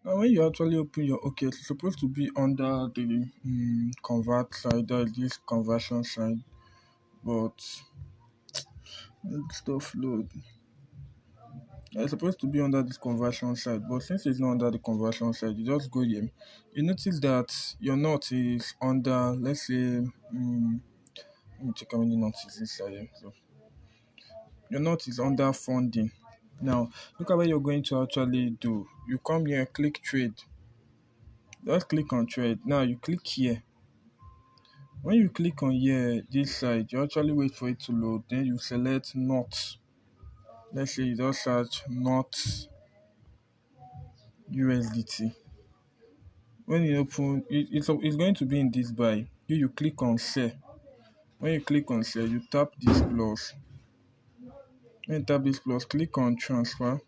Now, when you actually open your okay, it's supposed to be under the convert side, that is this conversion side, but stuff load. It's supposed to be under this conversion side, but since it's not under the conversion side, you just go here. You notice that your knot is under, let's say, let me check how many knots is inside here. So your knot is under funding. Now, look at what you're going to actually do. You come here, click trade. Just click on trade. Now you click here. When you click on here, this side, you actually wait for it to load. Then you select not. Let's say you just search not USDT. When you open, it's going to be in this buy. You click on sell. When you click on sell, you tap this plus. When you tap this plus, click on transfer.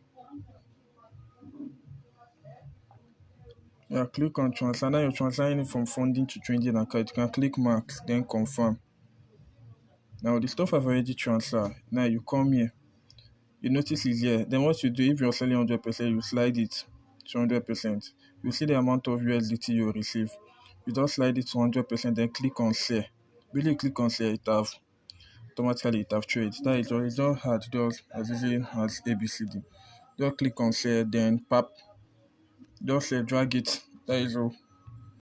Yeah, click on transfer. Now you're transferring it from funding to trading account. You can click max, then confirm. Now the stuff I've already transferred. Now you come here. You notice it's here. Then what you do, if you're selling 100%, you slide it to 100%. You see the amount of USDT you receive. You just slide it to 100%, then click on sell. When you click on sell, it have trade. That is all. It's not hard. Just as easy as ABCD. Just click on sell, then pap. Just drag it. That is all.